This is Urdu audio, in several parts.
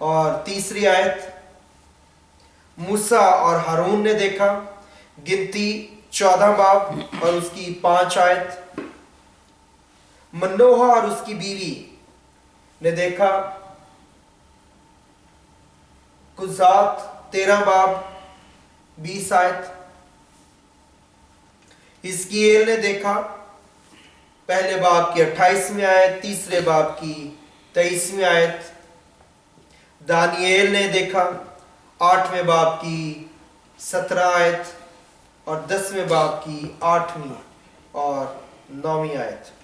اور تیسری آیت موسیٰ اور ہارون نے دیکھا، گنتی 14 باب اور اس کی 5 آیت۔ منوہا اور اس کی بیوی نے دیکھا، قضات 13 باب 20 آیت۔ حزقییل نے دیکھا، پہلے باب کی 28ویں آیت، تیسرے باب کی 23ویں آیت۔ دانییل نے دیکھا 8ویں باب کی 17 آیت اور 10ویں باب کی 8ویں اور 9ویں آیت۔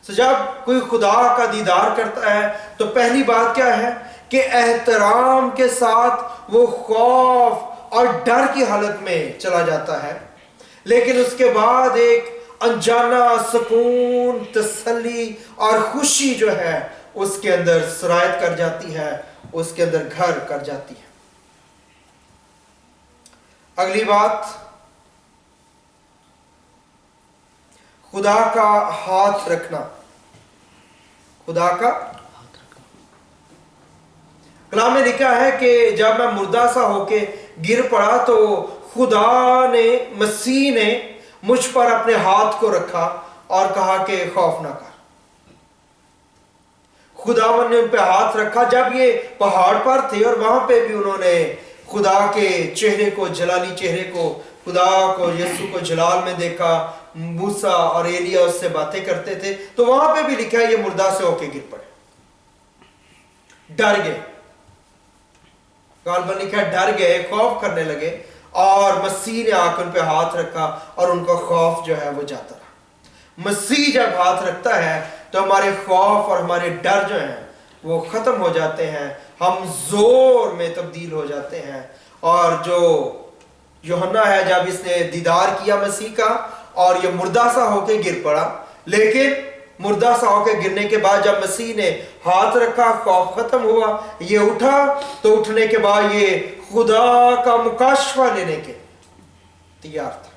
جب کوئی خدا کا دیدار کرتا ہے تو پہلی بات کیا ہے کہ احترام کے ساتھ وہ خوف اور ڈر کی حالت میں چلا جاتا ہے، لیکن اس کے بعد ایک انجانا سکون، تسلی اور خوشی جو ہے اس کے اندر سرایت کر جاتی ہے، اس کے اندر گھر کر جاتی ہے۔ اگلی بات، خدا کا ہاتھ رکھنا۔ خدا کا کلام میں لکھا ہے کہ جب میں مردہ سا ہو کے گر پڑا تو خدا نے، مسیح نے مجھ پر اپنے ہاتھ کو رکھا اور کہا کہ خوف نہ کر۔ خداوند نے ان پہ ہاتھ رکھا جب یہ پہاڑ پر تھے، اور وہاں پہ بھی انہوں نے خدا کے چہرے کو، جلالی چہرے کو، خدا کو، یسوع کو جلال میں دیکھا۔ موسیٰ اور ایلیا اس سے باتیں کرتے تھے، تو وہاں پہ بھی لکھا ہے یہ مردہ سے ہو کے گر پڑے، ڈر گئے۔ غالباً لکھا ہے ڈر گئے، خوف کرنے لگے، اور مسیح نے آ کے ان پہ ہاتھ رکھا اور ان کا خوف جو ہے وہ جاتا رہا۔ مسیح جب ہاتھ رکھتا ہے تو ہمارے خوف اور ہمارے ڈر جو ہیں وہ ختم ہو جاتے ہیں، ہم زور میں تبدیل ہو جاتے ہیں۔ اور جو یوحنا ہے، جب اس نے دیدار کیا مسیح کا اور یہ مردہ سا ہو کے گر پڑا، لیکن مردہ سا ہو کے گرنے کے بعد جب مسیح نے ہاتھ رکھا، خوف ختم ہوا، یہ اٹھا، تو اٹھنے کے بعد یہ خدا کا مکاشفہ لینے کے تیار تھا۔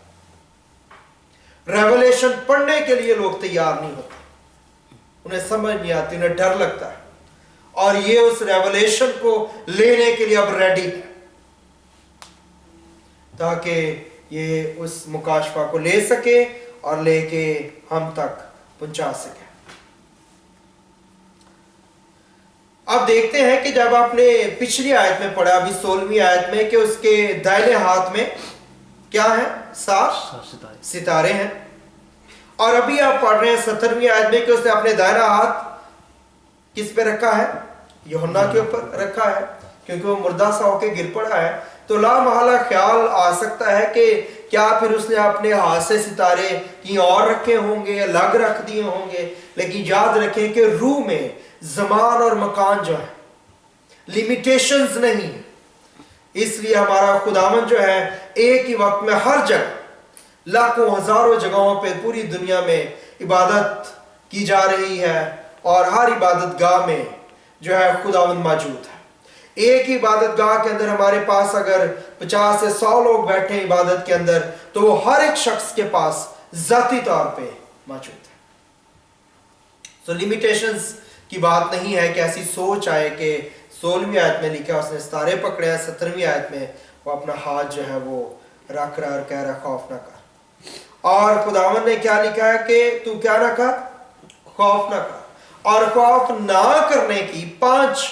ریولیشن پڑھنے کے لیے لوگ تیار نہیں ہوتے، انہیں سمجھ نہیں آتی، انہیں ڈر لگتا ہے، اور یہ اس ریولیشن کو لینے کے لیے اب ریڈی ہے تاکہ یہ اس مکاشفہ کو لے سکے اور لے کے ہم تک پہنچا سکے۔ اب دیکھتے ہیں کہ جب آپ نے پچھلی آیت میں پڑھا، ابھی 16ویں آیت میں، کہ اس کے دائنے ہاتھ میں کیا ہے؟ 7 ستارے ہیں، اور ابھی آپ پڑھ رہے ہیں 17ویں آیت میں کہ اس نے اپنے دائنا ہاتھ کس پہ رکھا ہے؟ یوحنا کے اوپر رکھا ہے، کیونکہ وہ مردہ سا ہو کے گر پڑا ہے۔ تو لا محالہ خیال آ سکتا ہے کہ کیا پھر اس نے اپنے ہاتھ سے ستارے کہیں اور رکھے ہوں گے، الگ رکھ دیے ہوں گے، لیکن یاد رکھیں کہ روح میں زمان اور مکان جو ہے لیمیٹیشنز نہیں ہے، اس لیے ہمارا خداوند جو ہے ایک ہی وقت میں ہر جگہ، لاکھوں ہزاروں جگہوں پہ پوری دنیا میں عبادت کی جا رہی ہے، اور ہر عبادت گاہ میں جو ہے خداوند موجود ہے۔ ایک ہی عبادت گاہ کے اندر ہمارے پاس اگر 50 سے 100 لوگ بیٹھے ہیں عبادت کے اندر، تو وہ ہر ایک شخص کے پاس ذاتی طور پہ موجود ہے۔ تو لیمیٹیشنز کی بات نہیں ہے کہ ایسی سوچ آئے کہ 16ویں آیت میں لکھا اس نے ستارے پکڑے ہیں، 17ویں آیت میں وہ اپنا ہاتھ جو ہے وہ رکھ رہا اور کہہ رہا خوف نہ کر۔ اور خداوند نے کیا لکھا ہے کہ تو کیا نہ کر؟ خوف نہ کر۔ اور خوف نہ کرنے کی 5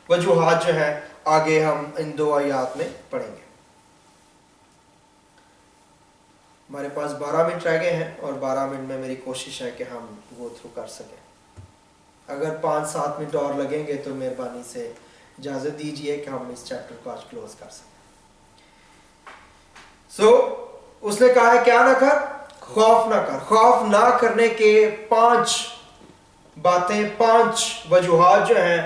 وجوہات جو ہیں آگے ہم ان 2 آیات میں پڑھیں گے۔ ہمارے پاس 12 منٹ رہ گئے ہیں، اور 12 منٹ میں میری کوشش ہے کہ ہم گو تھرو کر سکیں۔ اگر 5-7 منٹ اور لگیں گے تو مہربانی سے اجازت دیجئے کہ ہم اس چیپٹر کو آج کلوز کر سکیں۔ اس نے کہا ہے کیا نہ کر؟ خوف نہ کر۔ خوف نہ کرنے کے 5 باتیں، 5 وجوہات جو ہیں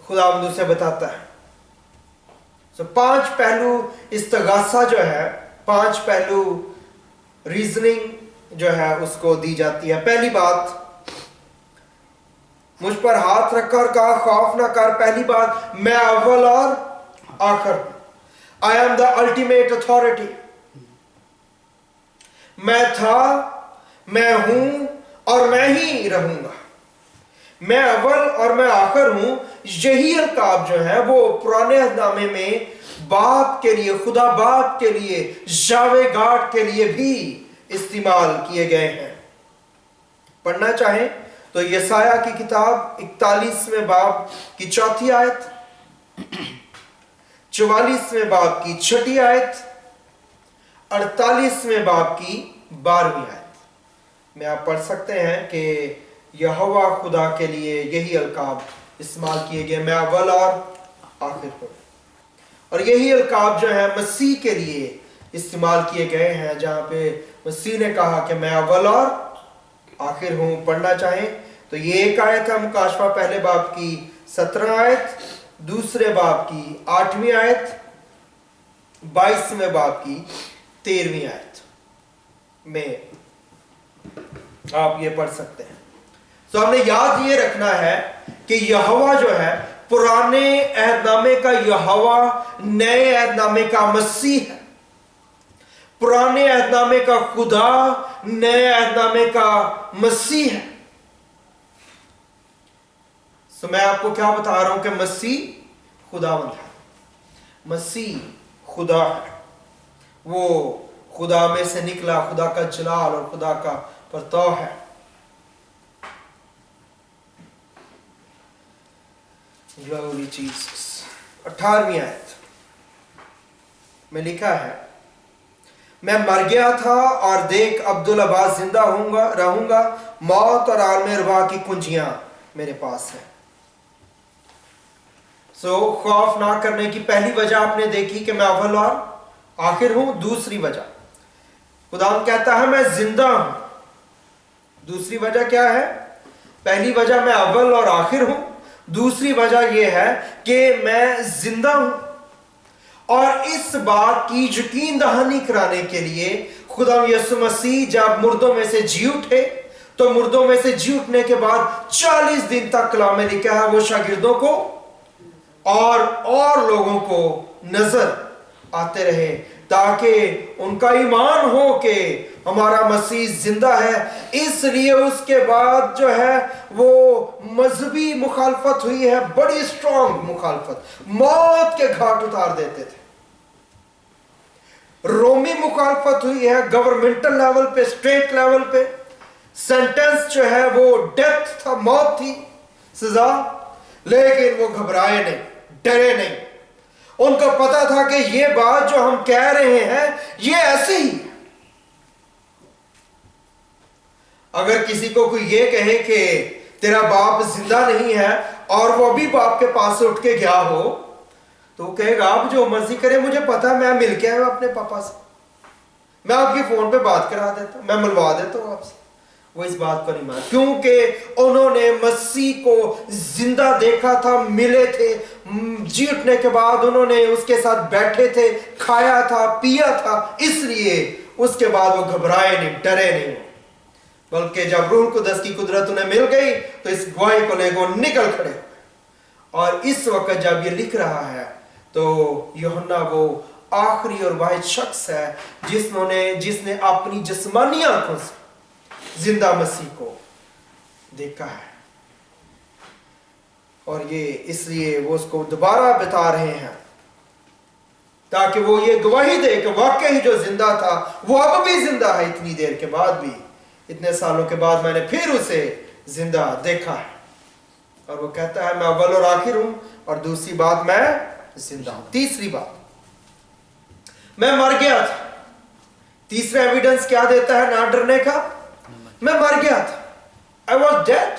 خداوند سے بتاتا ہے۔ 5 پہلو استغاثہ جو ہے، 5 پہلو ریزننگ جو ہے اس کو دی جاتی ہے۔ پہلی بات، مجھ پر ہاتھ رکھا اور کہا خوف نہ کر۔ پہلی بات، میں اول اور آخر ہوں۔ I am the ultimate authority۔ میں تھا، میں ہوں اور میں ہی رہوں گا۔ میں اول اور میں آخر ہوں، یہی القاب جو ہے وہ پرانے عہد نامے میں باپ کے لیے، خدا باپ کے لیے، یاوہ گاڈ کے لیے بھی استعمال کیے گئے ہیں۔ پڑھنا چاہیں تو یسایہ کی کتاب 41ویں باب کی 4 آیت، 44ویں باب کی 6 آیت، 48ویں باب کی 12ویں آیت میں آپ پڑھ سکتے ہیں کہ یہوہ خدا کے لیے یہی القاب استعمال کیے گئے، میں اول اور آخر ہوں۔ اور یہی القاب جو ہے مسیح کے لیے استعمال کیے گئے ہیں، جہاں پہ مسیح نے کہا کہ میں اول اور آخر ہوں۔ پڑھنا چاہیں تو یہ ایک آیت ہے مکاشفہ پہلے باب کی 17 آیت، دوسرے باب کی 8ویں آیت، 22ویں باب کی 13ویں آیت میں آپ یہ پڑھ سکتے ہیں۔ تو ہم نے یاد یہ رکھنا ہے کہ یہوہ جو ہے پرانے عہد نامے کا یہوہ، نئے عہد نامے کا مسیح ہے۔ پرانے عہد نامے کا خدا، نئے عہد نامے کا مسیح ہے۔ تو میں آپ کو کیا بتا رہا ہوں کہ مسیح خداوند ہے، مسیح خدا ہے، وہ خدا میں سے نکلا، خدا کا جلال اور خدا کا پرتو ہے۔ Glory Jesus۔ 18ویں آیت میں لکھا ہے، میں مر گیا تھا اور دیکھ عبدالعباس زندہ رہوں گا، موت اور عالم ارواح کی کنجیاں میرے پاس ہیں۔ خوف نہ کرنے کی پہلی وجہ آپ نے دیکھی کہ میں اول اور آخر ہوں۔ دوسری وجہ خدا کہتا ہے میں زندہ ہوں۔ دوسری وجہ کیا ہے؟ پہلی وجہ میں اول اور آخر ہوں، دوسری وجہ یہ ہے کہ میں زندہ ہوں۔ اور اس بات کی یقین دہانی کرانے کے لیے خدا یسوع مسیح جب مردوں میں سے جی اٹھے تو مردوں میں سے جی اٹھنے کے بعد 40 دن تک کلام میں لکھا ہے وہ شاگردوں کو اور لوگوں کو نظر آتے رہے، تاکہ ان کا ایمان ہو کہ ہمارا مسیح زندہ ہے۔ اس لیے اس کے بعد جو ہے وہ مذہبی مخالفت ہوئی ہے، بڑی اسٹرانگ مخالفت، موت کے گھاٹ اتار دیتے تھے۔ رومی مخالفت ہوئی ہے گورنمنٹل لیول پہ، اسٹیٹ لیول پہ، سینٹنس جو ہے وہ ڈیتھ تھا، موت تھی سزا، لیکن وہ گھبرائے نہیں، ڈرے نہیں۔ ان کو پتا تھا کہ یہ بات جو ہم کہہ رہے ہیں یہ ایسی ہی ہے۔ اگر کسی کو کوئی یہ کہے کہ تیرا باپ زندہ نہیں ہے اور وہ بھی باپ کے پاس سے اٹھ کے گیا ہو تو وہ کہے گا آپ جو مرضی کرے، مجھے پتا میں مل کے آیا اپنے پاپا سے، میں آپ کی فون پہ بات کرا دیتا ہوں، میں ملوا دیتا ہوں آپ سے۔ وہ اس بات کو نہیں مانا، کیونکہ انہوں نے مسیح کو زندہ دیکھا تھا، ملے تھے، جی اٹھنے کے بعد انہوں نے اس کے ساتھ بیٹھے تھے، کھایا تھا، پیا تھا، اس لیے اس کے بعد وہ گھبرائے نہیں، ڈرے نہیں، بلکہ جب روح القدس کی قدرت انہیں مل گئی تو اس گواہی کو لے کے نکل کھڑے۔ اور اس وقت جب یہ لکھ رہا ہے تو یوحنا وہ آخری اور واحد شخص ہے جس نے اپنی جسمانی آنکھوں سے زندہ مسیح کو دیکھا ہے، اور یہ اس لیے وہ اس کو دوبارہ بتا رہے ہیں تاکہ وہ یہ گواہی دے کہ واقعی جو زندہ تھا وہ اب بھی زندہ ہے، اتنی دیر کے بعد بھی، اتنے سالوں کے بعد میں نے پھر اسے زندہ دیکھا ہے۔ اور وہ کہتا ہے میں اول اور آخر ہوں، اور دوسری بات میں زندہ ہوں۔ تیسری بات میں مر گیا تھا۔ تیسرا ایویڈنس کیا دیتا ہے نہ ڈرنے کا؟ میں مر گیا تھا، I was dead۔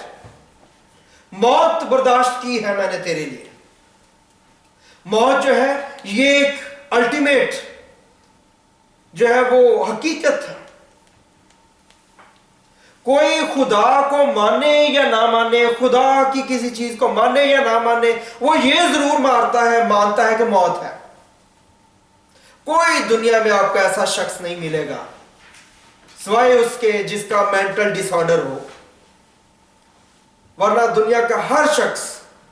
موت برداشت کی ہے میں نے تیرے لیے۔ موت جو ہے یہ ایک الٹیمیٹ جو ہے وہ حقیقت ہے۔ کوئی خدا کو مانے یا نہ مانے، خدا کی کسی چیز کو مانے یا نہ مانے، وہ یہ ضرور مانتا ہے کہ موت ہے۔ کوئی دنیا میں آپ کو ایسا شخص نہیں ملے گا سوائے اس کے جس کا مینٹل ڈس آرڈر ہو، ورنہ دنیا کا ہر شخص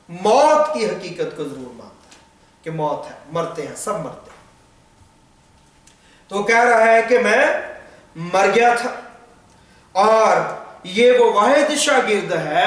موت کی حقیقت کو ضرور مانتا ہے کہ موت ہے، مرتے ہیں، سب مرتے ہیں۔ تو کہہ رہا ہے کہ میں مر گیا تھا، اور یہ وہ واحد شاگرد ہے